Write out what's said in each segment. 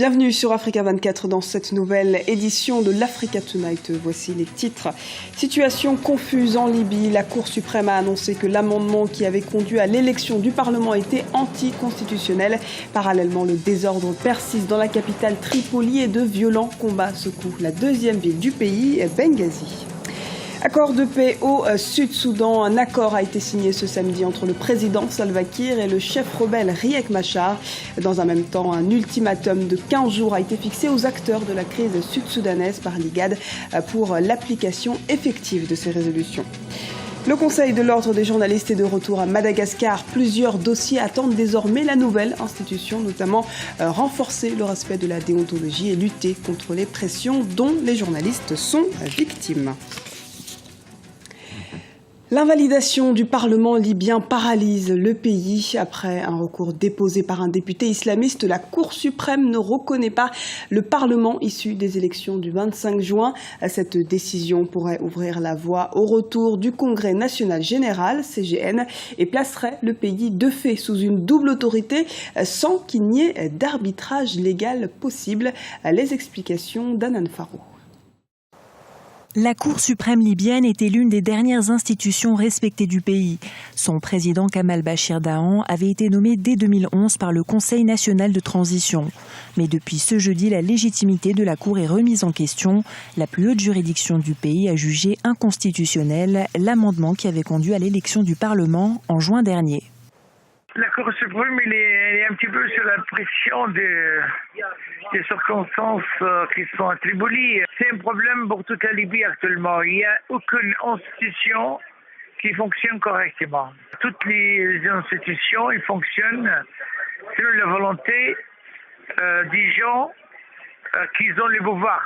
Bienvenue sur Africa 24 dans cette nouvelle édition de l'Africa Tonight. Voici les titres. Situation confuse en Libye. La Cour suprême a annoncé que l'amendement qui avait conduit à l'élection du Parlement était anticonstitutionnel. Parallèlement, le désordre persiste dans la capitale Tripoli et de violents combats secouent la deuxième ville du pays, Benghazi. Accord de paix au Sud-Soudan. Un accord a été signé ce samedi entre le président Salva Kiir et le chef rebelle Riek Machar. Dans un même temps, un ultimatum de 15 jours a été fixé aux acteurs de la crise sud-soudanaise par l'IGAD pour l'application effective de ces résolutions. Le Conseil de l'ordre des journalistes est de retour à Madagascar. Plusieurs dossiers attendent désormais la nouvelle institution, notamment renforcer le respect de la déontologie et lutter contre les pressions dont les journalistes sont victimes. L'invalidation du Parlement libyen paralyse le pays. Après un recours déposé par un député islamiste, la Cour suprême ne reconnaît pas le Parlement issu des élections du 25 juin. Cette décision pourrait ouvrir la voie au retour du Congrès national général, CGN, et placerait le pays de fait sous une double autorité sans qu'il n'y ait d'arbitrage légal possible. Les explications d'Anan Farou. La Cour suprême libyenne était l'une des dernières institutions respectées du pays. Son président Kamal Bachir Dahan avait été nommé dès 2011 par le Conseil national de transition. Mais depuis ce jeudi, la légitimité de la Cour est remise en question. La plus haute juridiction du pays a jugé inconstitutionnel l'amendement qui avait conduit à l'élection du Parlement en juin dernier. La Cour suprême, elle est un petit peu sur la pression des circonstances qui sont à Tripoli. C'est un problème pour toute la Libye actuellement. Il n'y a aucune institution qui fonctionne correctement. Toutes les institutions, ils fonctionnent selon la volonté des gens qui ont le pouvoir.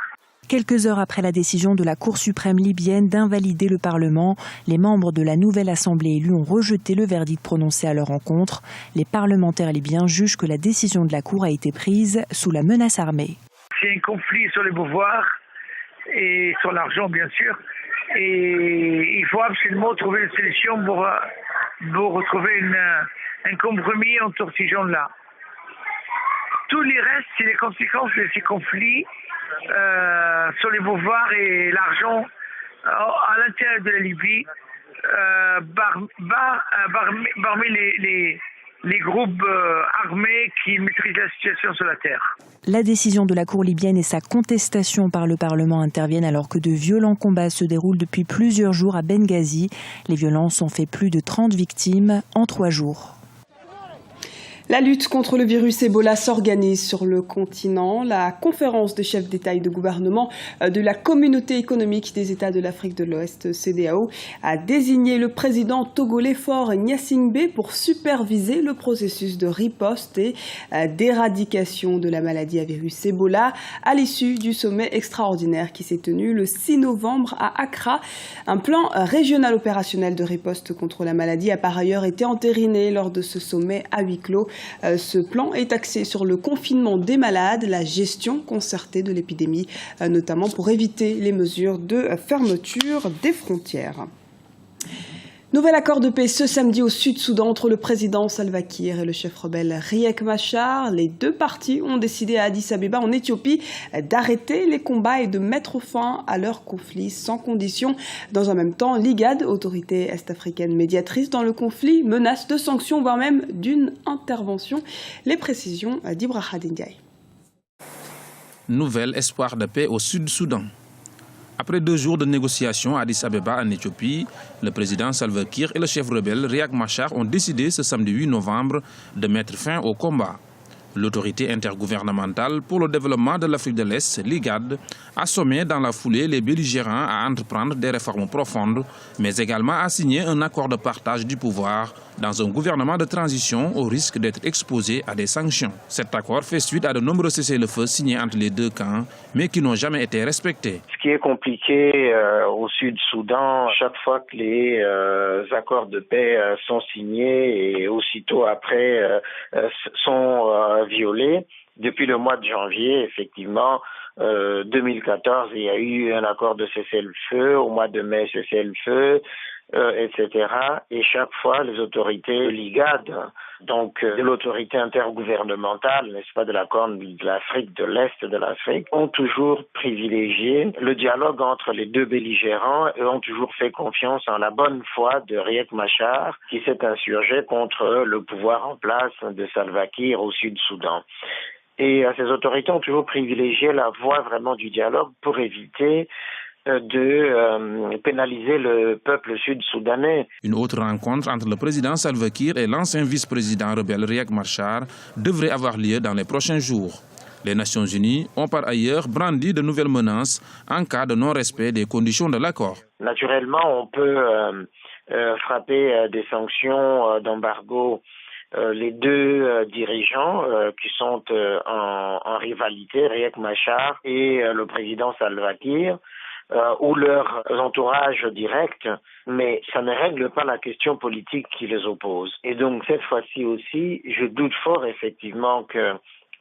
Quelques heures après la décision de la Cour suprême libyenne d'invalider le Parlement, les membres de la nouvelle Assemblée élue ont rejeté le verdict prononcé à leur encontre. Les parlementaires libyens jugent que la décision de la Cour a été prise sous la menace armée. C'est un conflit sur le pouvoir et sur l'argent, bien sûr. Et il faut absolument trouver une solution pour trouver un compromis entre ces gens-là. Tout le reste, c'est les conséquences de ces conflits sur les pouvoirs et l'argent à l'intérieur de la Libye parmi les groupes armés qui maîtrisent la situation sur la terre. La décision de la Cour libyenne et sa contestation par le Parlement interviennent alors que de violents combats se déroulent depuis plusieurs jours à Benghazi. Les violences ont fait plus de 30 victimes en 3 jours. La lutte contre le virus Ebola s'organise sur le continent. La conférence des chefs d'État et de gouvernement de la Communauté économique des États de l'Afrique de l'Ouest, CEDEAO, a désigné le président togolais Faure Gnassingbé pour superviser le processus de riposte et d'éradication de la maladie à virus Ebola à l'issue du sommet extraordinaire qui s'est tenu le 6 novembre à Accra. Un plan régional opérationnel de riposte contre la maladie a par ailleurs été entériné lors de ce sommet à huis clos. Ce plan est axé sur le confinement des malades, la gestion concertée de l'épidémie, notamment pour éviter les mesures de fermeture des frontières. Nouvel accord de paix ce samedi au Sud-Soudan entre le président Salva Kiir et le chef rebelle Riek Machar. Les deux parties ont décidé à Addis Abeba, en Éthiopie, d'arrêter les combats et de mettre fin à leur conflit sans condition. Dans un même temps, l'IGAD, autorité est-africaine médiatrice dans le conflit, menace de sanctions, voire même d'une intervention. Les précisions d'Ibrahim Ndiaye. Nouvel espoir de paix au Sud-Soudan. Après 2 jours de négociations à Addis Abeba en Éthiopie, le président Salva Kiir et le chef rebelle Riek Machar ont décidé ce samedi 8 novembre de mettre fin au combat. L'autorité intergouvernementale pour le développement de l'Afrique de l'Est, l'IGAD, a sommé dans la foulée les belligérants à entreprendre des réformes profondes, mais également à signer un accord de partage du pouvoir dans un gouvernement de transition au risque d'être exposé à des sanctions. Cet accord fait suite à de nombreux cessez-le-feu signés entre les deux camps, mais qui n'ont jamais été respectés. Ce qui est compliqué au Sud-Soudan, chaque fois que les accords de paix sont signés et aussitôt après sont violés, depuis le mois de janvier, effectivement, 2014, il y a eu un accord de cessez-le-feu. Au mois de mai, cessez-le-feu. etc. Et chaque fois, les autorités l'IGAD, donc de l'autorité intergouvernementale, n'est-ce pas, de la Corne de l'Afrique, de l'Est de l'Afrique, ont toujours privilégié le dialogue entre les deux belligérants et ont toujours fait confiance en la bonne foi de Riek Machar, qui s'est insurgé contre le pouvoir en place de Salva Kiir au Sud-Soudan. Et ces autorités ont toujours privilégié la voie vraiment du dialogue pour éviter de pénaliser le peuple sud-soudanais. Une autre rencontre entre le président Salva Kiir et l'ancien vice-président rebelle Riek Machar devrait avoir lieu dans les prochains jours. Les Nations Unies ont par ailleurs brandi de nouvelles menaces en cas de non-respect des conditions de l'accord. Naturellement, on peut frapper des sanctions d'embargo les deux dirigeants qui sont en rivalité, Riek Machar et le président Salva Kiir, ou leur entourage direct, mais ça ne règle pas la question politique qui les oppose. Et donc cette fois-ci aussi, je doute fort effectivement que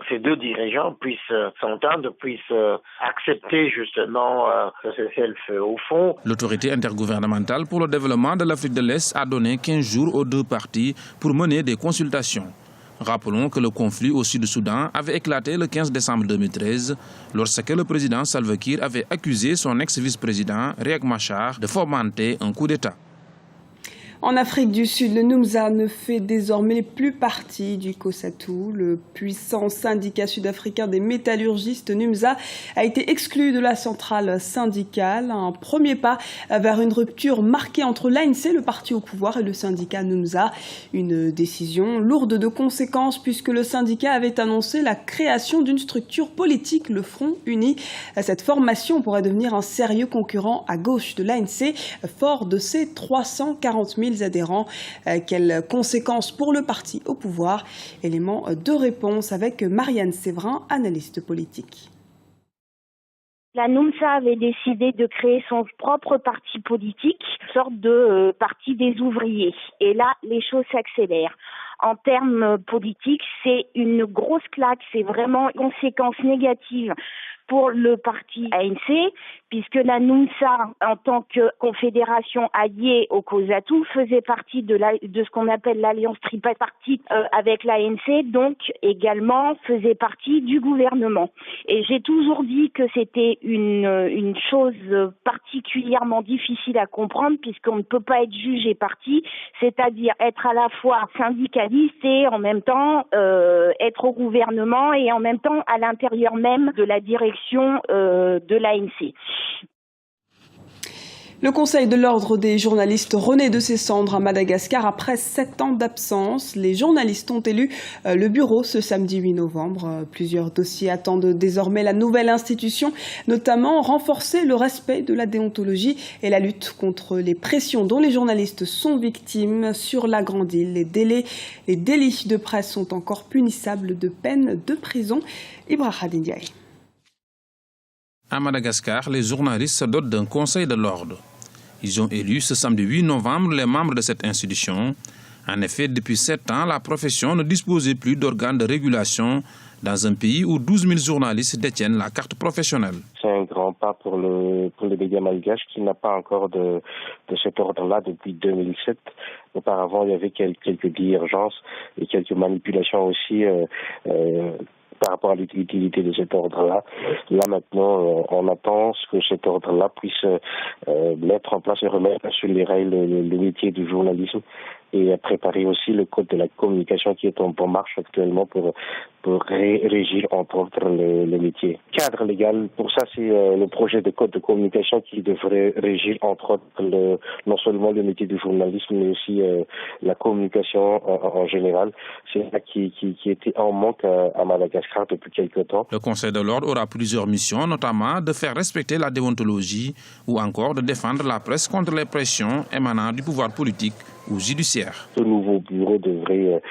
ces deux dirigeants puissent s'entendre, puissent accepter justement ce cessez-le-feu au fond. L'autorité intergouvernementale pour le développement de l'Afrique de l'Est a donné 15 jours aux deux parties pour mener des consultations. Rappelons que le conflit au Sud-Soudan avait éclaté le 15 décembre 2013 lorsque le président Salva Kiir avait accusé son ex-vice-président Riek Machar de fomenter un coup d'État. En Afrique du Sud, le NUMSA ne fait désormais plus partie du COSATU. Le puissant syndicat sud-africain des métallurgistes NUMSA a été exclu de la centrale syndicale. Un premier pas vers une rupture marquée entre l'ANC, le parti au pouvoir, et le syndicat NUMSA. Une décision lourde de conséquences puisque le syndicat avait annoncé la création d'une structure politique, le Front Uni. Cette formation pourrait devenir un sérieux concurrent à gauche de l'ANC, fort de ses 340 000 adhérents. Quelles conséquences pour le parti au pouvoir? Élément de réponse avec Marianne Séverin, analyste politique. La NUMSA avait décidé de créer son propre parti politique, une sorte de parti des ouvriers. Et là, les choses s'accélèrent. En termes politiques, c'est une grosse claque, c'est vraiment une conséquence négative pour le parti ANC, puisque la NUMSA, en tant que confédération alliée au COSATU, faisait partie de ce qu'on appelle l'alliance tripartite avec l'ANC, donc également faisait partie du gouvernement. Et j'ai toujours dit que c'était une chose particulièrement difficile à comprendre, puisqu'on ne peut pas être juge et parti, c'est-à-dire être à la fois syndicaliste et en même temps être au gouvernement et en même temps à l'intérieur même de la direction de l'ANC. Le Conseil de l'ordre des journalistes renaît de ses cendres à Madagascar après 7 ans d'absence. Les journalistes ont élu le bureau ce samedi 8 novembre. Plusieurs dossiers attendent désormais la nouvelle institution, notamment renforcer le respect de la déontologie et la lutte contre les pressions dont les journalistes sont victimes sur la Grande Île. Les délits de presse sont encore punissables de peine de prison. Ibrahim Ndiaye. À Madagascar, les journalistes se dotent d'un conseil de l'ordre. Ils ont élu ce samedi 8 novembre les membres de cette institution. En effet, depuis 7 ans, la profession ne disposait plus d'organes de régulation dans un pays où 12 000 journalistes détiennent la carte professionnelle. C'est un grand pas pour le média malgache qui n'a pas encore de cet ordre-là depuis 2007. Auparavant, il y avait quelques divergences et quelques manipulations aussi par rapport à l'utilité de cet ordre-là. Là, maintenant, on attend que cet ordre-là puisse mettre en place et remettre sur les rails le métier du journalisme et préparer aussi le code de la communication qui est en marche actuellement pour régir entre autres le métier. Cadre légal, pour ça c'est le projet de code de communication qui devrait régir entre autres non seulement le métier du journalisme mais aussi la communication en général. C'est ça qui était en manque à Madagascar depuis quelque temps. Le Conseil de l'ordre aura plusieurs missions, notamment de faire respecter la déontologie ou encore de défendre la presse contre les pressions émanant du pouvoir politique ou judiciaire. Ce nouveau bureau devrait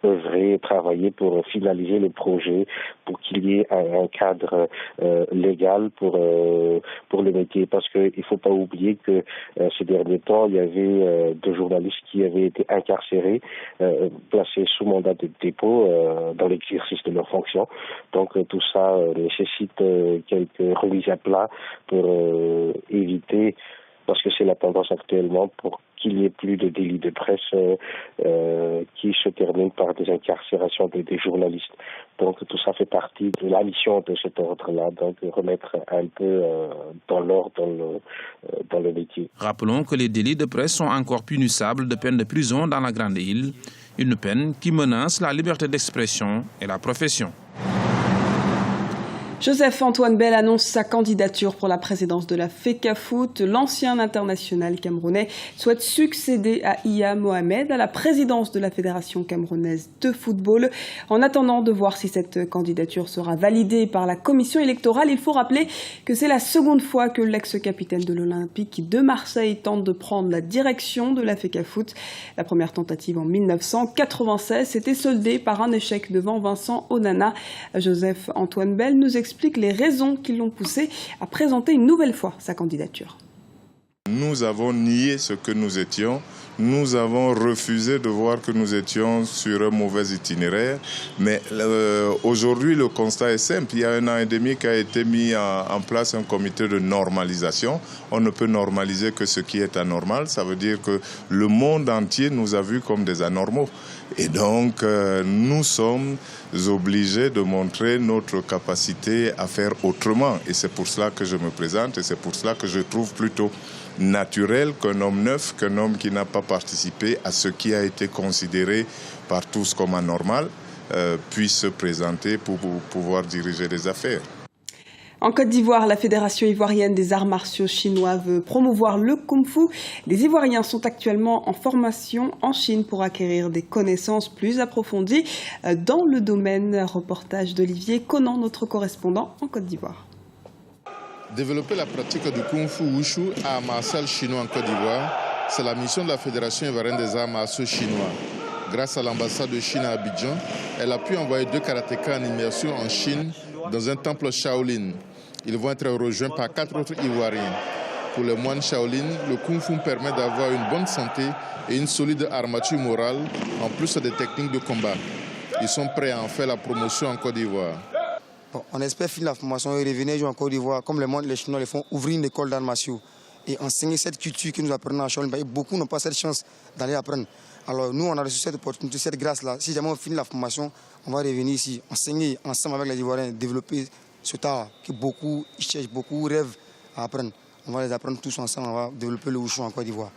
œuvrer, travailler pour finaliser le projet, pour qu'il y ait un cadre légal pour le métier. Parce qu'il ne faut pas oublier que ces derniers temps, il y avait 2 journalistes qui avaient été incarcérés, placés sous mandat de dépôt dans l'exercice de leurs fonctions. Donc tout ça nécessite quelques remises à plat pour éviter parce que c'est la tendance actuellement pour qu'il n'y ait plus de délits de presse qui se terminent par des incarcérations des journalistes. Donc tout ça fait partie de la mission de cet ordre-là, donc remettre un peu dans l'ordre dans le métier. Rappelons que les délits de presse sont encore punissables de peine de prison dans la Grande Île, une peine qui menace la liberté d'expression et la profession. Joseph-Antoine Bell annonce sa candidature pour la présidence de la FECAFOOT. L'ancien international camerounais souhaite succéder à Iya Mohamed à la présidence de la Fédération camerounaise de football. En attendant de voir si cette candidature sera validée par la commission électorale, il faut rappeler que c'est la seconde fois que l'ex-capitaine de l'Olympique de Marseille tente de prendre la direction de la FECAFOOT. La première tentative en 1996 s'était soldée par un échec devant Vincent Onana. Joseph-Antoine Bell nous explique les raisons qui l'ont poussé à présenter une nouvelle fois sa candidature. Nous avons nié ce que nous étions. Nous avons refusé de voir que nous étions sur un mauvais itinéraire. Mais aujourd'hui, le constat est simple. Il y a 1 an et demi qu'a été mis en place un comité de normalisation. On ne peut normaliser que ce qui est anormal. Ça veut dire que le monde entier nous a vus comme des anormaux. Et donc, nous sommes obligés de montrer notre capacité à faire autrement. Et c'est pour cela que je me présente et c'est pour cela que je trouve plutôt naturel qu'un homme neuf, qu'un homme qui n'a pas participé à ce qui a été considéré par tous comme anormal, puisse se présenter pour pouvoir diriger les affaires. En Côte d'Ivoire, la Fédération ivoirienne des arts martiaux chinois veut promouvoir le kung-fu. Les Ivoiriens sont actuellement en formation en Chine pour acquérir des connaissances plus approfondies dans le domaine. Reportage d'Olivier Conan, notre correspondant en Côte d'Ivoire. Développer la pratique du kung-fu wushu à art martial chinois en Côte d'Ivoire, c'est la mission de la Fédération ivoirienne des arts martiaux chinois. Grâce à l'ambassade de Chine à Abidjan, elle a pu envoyer 2 karatékas en immersion en Chine dans un temple Shaolin. Ils vont être rejoints par 4 autres Ivoiriens. Pour les moines Shaolin, le kung-fu permet d'avoir une bonne santé et une solide armature morale, en plus des techniques de combat. Ils sont prêts à en faire la promotion en Côte d'Ivoire. Bon, on espère finir la formation et revenir en Côte d'Ivoire, comme les Chinois le font, ouvrir une école d'arts martiaux et enseigner cette culture que nous apprenons à Shaolin. Beaucoup n'ont pas cette chance d'aller apprendre. Alors nous, on a reçu cette opportunité, cette grâce-là. Si jamais on finit la formation, on va revenir ici, enseigner ensemble avec les Ivoiriens, développer cet art que beaucoup cherchent, beaucoup rêvent à apprendre. On va les apprendre tous ensemble, on va développer le wushu en Côte d'Ivoire.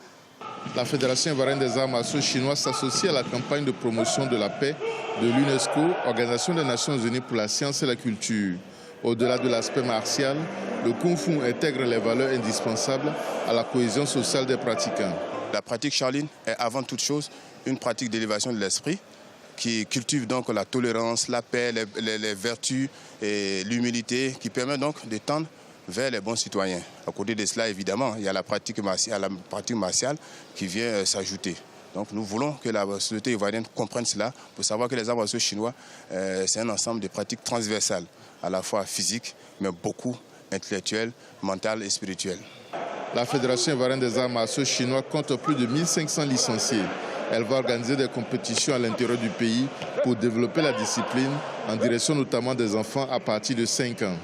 La Fédération ivoirienne des arts martiaux chinois s'associe à la campagne de promotion de la paix de l'UNESCO, Organisation des Nations Unies pour la science et la culture. Au-delà de l'aspect martial, le kung-fu intègre les valeurs indispensables à la cohésion sociale des pratiquants. La pratique Shaolin est avant toute chose une pratique d'élévation de l'esprit qui cultive donc la tolérance, la paix, les vertus et l'humilité, qui permet donc de tendre vers les bons citoyens. À côté de cela, évidemment, il y a la pratique martiale qui vient s'ajouter. Donc nous voulons que la société ivoirienne comprenne cela pour savoir que les arts martiaux chinois, c'est un ensemble de pratiques transversales, à la fois physiques, mais beaucoup intellectuelles, mentales et spirituelles. La Fédération ivoirienne des arts martiaux chinois compte plus de 1500 licenciés. Elle va organiser des compétitions à l'intérieur du pays pour développer la discipline en direction notamment des enfants à partir de 5 ans.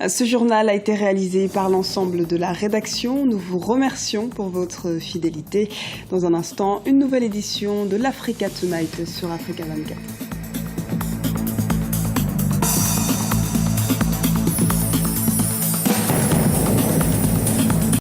Ce journal a été réalisé par l'ensemble de la rédaction. Nous vous remercions pour votre fidélité. Dans un instant, une nouvelle édition de l'Africa Tonight sur Africa 24.